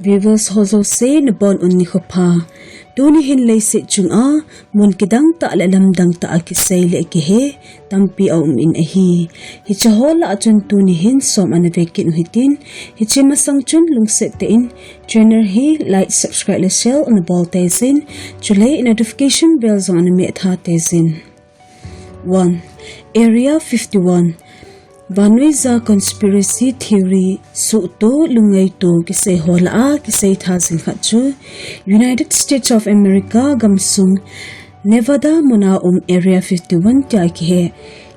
Viewers hozo se na bon unni khopa. Tuni hin lay se chunga mun kidang ta la lamdang ta akisay le kihe tampi aum in ahi. Hichahola atun tuni hin som anavekin uhitin. Hichimasang chun lungset tein. Trainer hi like subscribe le shell on the ball tezin. Chulay notification bell zong anami at ha tezin. 1. Area 51. Vannoija conspiracy theory suto lungay to kisay hola kisay thazing khachu United States of America gamsung Nevada muna Area 51 tia kihe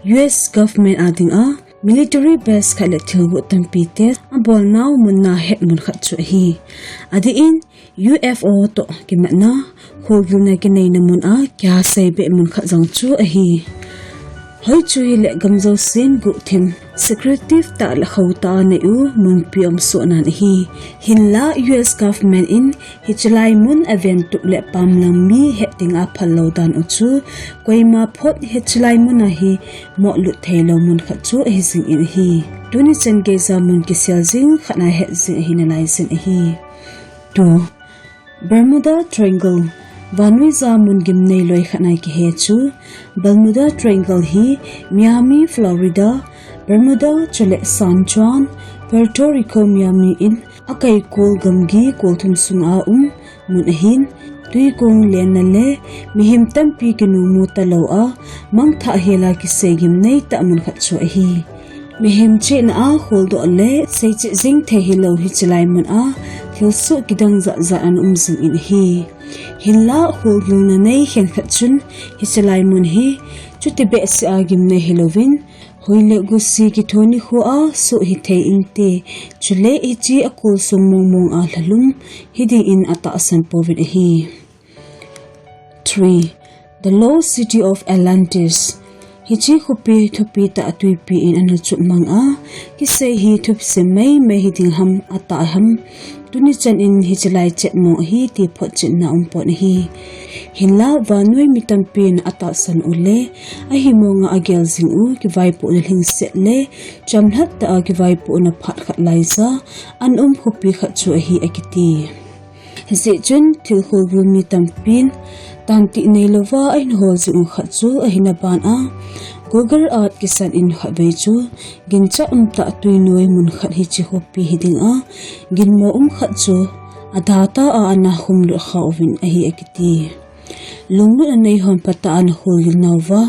US government ading military base khalet thilbu tampite abol now muna het mun khachu hi adiin UFO to kimatna khogil na kinay namun kya say be mun khajang chu hi hoi chui le gamzo sen gu thim secretive ta la khauta na u mun piom so nan hi hinla US government in hichlai mun event tu le pamlang mi hetinga phallo dan uchu koima phot hichlai mun a hi mo lu thelo mun khachu hi sing in hi tuni chen ge za mun ki sel jing khana he jing hi na lai sin hi to Bermuda Triangle Vannoija mun Ginneo loi khanai ki he chu Bermuda Triangle hi Miami Florida Bermuda chule San Juan Puerto Rico Miami in akai kol gamgi kolthum sunga mun hin tui kong len na le mihim tampi kinu mu talo mang tha hela ki segim nei ta mun khachu hi mihim che na holdo le sei che jing the hilo hi chlai mun thilsu kidang za za an zing in hi hinla holgil na nei hen khachun hi chlai mun hi chuti be se agim ne hilovin hoile gusi ki thoni khu so hi the inte chule ichi akul sumong mong hlalum hiding in ata san povit hi 3. The lost city of Atlantis hichi khupi thupi ta tuipi in anu chumang kisei hi thup se mai hiding ham ata ham tuni chan in hichlai chet mo hi ti phot chin na umpon hi hinla vanoi mitampin ata san ule a hi monga agel jing u ki vai pu hing set le chamhat ta ki vai pu na phat khat lai za an khupi khat chu hi akiti hise chun thil khul mitampin tanti nei lova in hol jing khat chu a hina ban Google art kisan in khabe chu gincha ta tuinoi mun khat hi chi hopi hiding ginmo khat chu adata ana humlu khawin hi akiti lunglu anei hon pata an hulgil nawa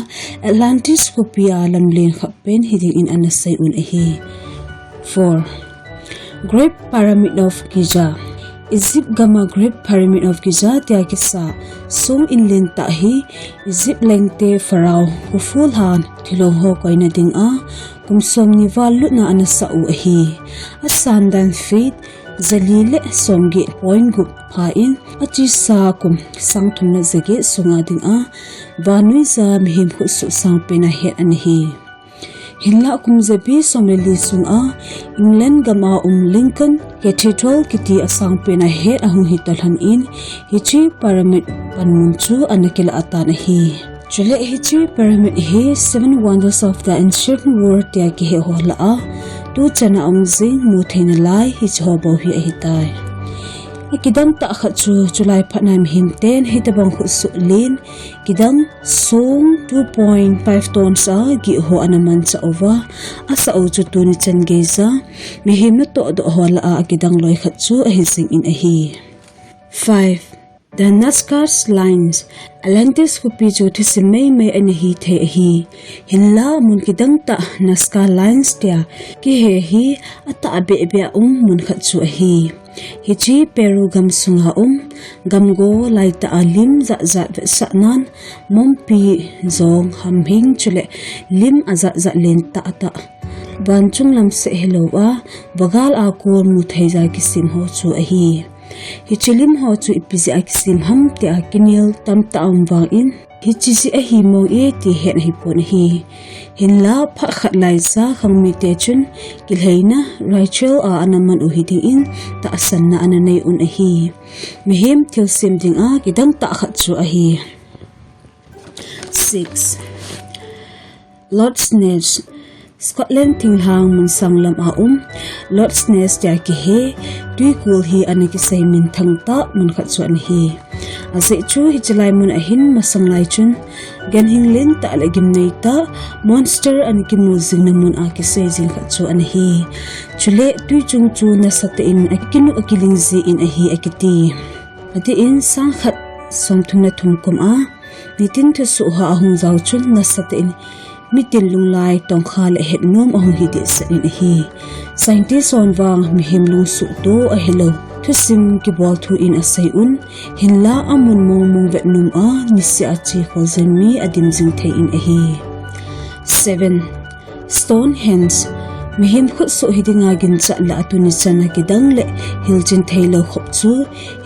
Atlantis hopi alam len khapen hiding in anasai un hi 4. Great Pyramid of Giza Egypt gama Great Pyramid of Giza tia kisa sum in len ta hi Egypt lengte pharaoh huful han thilong ho koina ding kumsom ni valu na anasa u hi asandan feet zalile somgi point gup pha in achi sa kum sangthum na zage sunga ding Vannoija mihim khu su sang pena het an hi hinla kum zabi someli sunga England gama Lincoln cathedral kiti asang pena het ahung hitalhan in hichi pyramid panmun chu anakila atan hi chule hichi pyramid hi 7 wonders of the ancient world tia ki he hola tu chana jing mu theina lai hi chobo hi hitai kidang ta khachu chulai phanam himten hitabang khu su lin kidang song 2.5 tons gi ho anaman cha over asa o chu tuni chan geza mihim na to do hola kidang loi khachu hi sing in hi 5. The Nazca Lines Atlantis kupi chu thisimei mai ani hi the hi hinla mun kidang ta Nazca Lines tia ki he ata be mun khachu hi hichi Peru gam sunga gamgo laita alim za sanan mompi zong hamhing chule lim aza len ta ata banchung lam se helowa bagal akul mu theiza ki sim ho chu hi hichilim ho chu ipizi akisim ham te akinil tam taam wang in hichisi a hi mo ti hen hi pon hi hinla pha khat lai sa khangmi te chun kilheina Rachel anaman u hiding in ta asanna ananei un hi mihim thil sim ding kidang ta khat chu hi 6. Loch Ness Scotland tinghang mun sanglam Loch Ness tia ki he tui kul hi anakisay min thangta mun khat chu an hi azai chu hi chalai mun ahin masanglai chun gan hinglin ta ala Ginneo ta monster anikimu zingna mun akisay jing khat chu an hi chule tui chung chu na satain akinu akilingzi in ahi akiti ati in sang khat somthuna thumkom a nitin thu su ha ahung zaw chun na satain mitin lunglai tongkha le het nom ahung hi de sanin hi scientist on wang mihim lung su to a hello thu sim ki bol thu in asai un hinla amun mong vet num a nisi achi khozen mi adim jing thei in a hi 7 Stonehenge mihim khut so hidinga gin cha la atuni chana kidang le hiljin thailo khop chu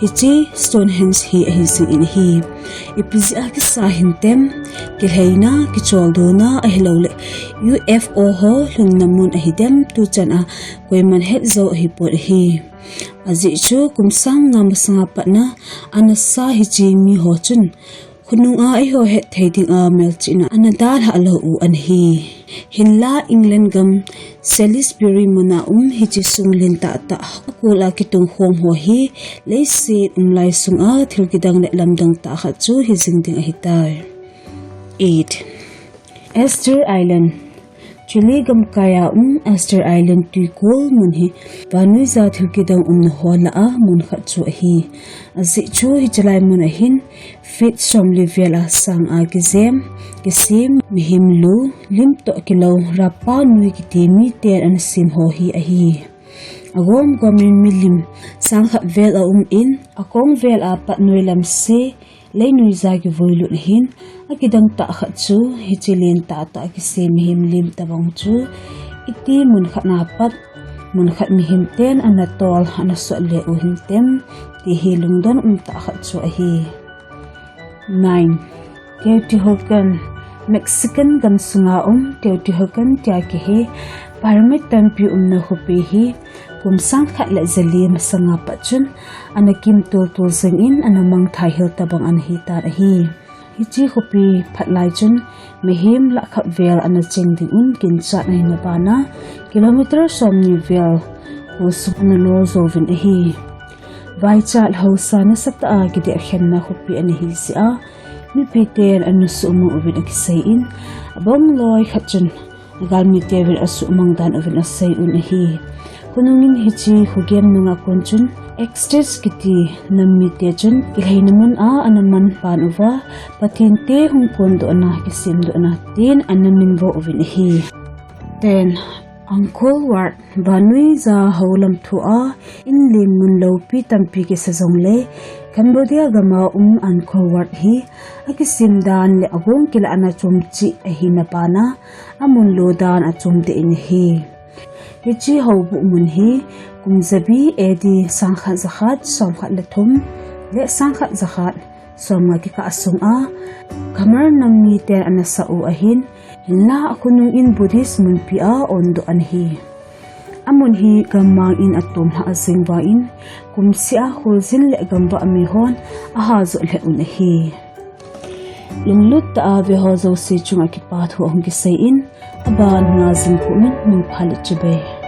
hichi Stonehenge hi hi sing in hi ipzi a ki sa hintem ki heina ki chol do na a hello le UFO ho lungnamun a hidem tu chana koiman het zo hi por hi azi chu kumsang na masanga patna anasa hichi mi ho chun khunung a hi ho het theiding a melchina anadal ha lo u an hi hinla England gam Salisbury muna hichi sunglin ta ta akula kitung khom ho hi leise umlai sunga thilkidang le lamdang ta kha chu hi jingding a hitar 8 Easter Island Chile gam kaya Easter Island tuikul mun hi Vannoija thilkidang na hola a mun kha chu hi azi chu hi chalai mun ahin fit som livela sang a gizem kisim mihim lu lim to kilo rapa nui kitimi ter an sim ho hi a hi agom gomin milim sang khat vel a in akong vel a pat nui lam se leinui za ki voilu hin akidang ta kha chu hi chilen ta ta ki se mihim lim tabang chu iti mun khat na pat mun khat mihim ten anatol anaso le u hin tem ti hi lungdon ta kha chu a hi 9 Teotihuacan Mexican gam sunga Teotihuacan tia ki hi pyramid tempi na hupi hi kumsang khat la zali masanga pachun anakim tul zingin anamang thai tabang an hi tar hi hichi hupi phatlai chun mehim la khat vel anaching ding kincha nei na bana kilometer somni vel usuna lo zovin hi Baite hausa na sakta a gidi khenna hupi an hi sia mi peter anu sumu ubin akisain abong loy khatchun gal mi tevil asu mangdan ubin asai un hi kunungin hichi hugem nunga konchun extras kiti nammi te chun ilhainamun a anaman pan uwa patin te hung kon do na kisim do na tin anamin vo ubin hi 10 Ankor Wat Vannoija haulam thua in limun lopi tampi ke sazongle Cambodia gama Ankor Wat hi akisim dan le agong kila ana chumchi ahina pana amun lo dan achum de in hi hichi hobu mun hi kumzabi edi sangkhat zakhat somkhat lathum le sangkhat zakhat somma ki ka asung a kamar nammi te anasa u ahin hinla akunung in Buddhist mun pia ondo an hi amun hi gamang in atum ha asingwa in kumsia hulzin le gamba amihon aha zo le un hi lunglut ta ve ho zo si chunga ki pa thu ong ki sei in aban nga zin ku min mun phalit chibe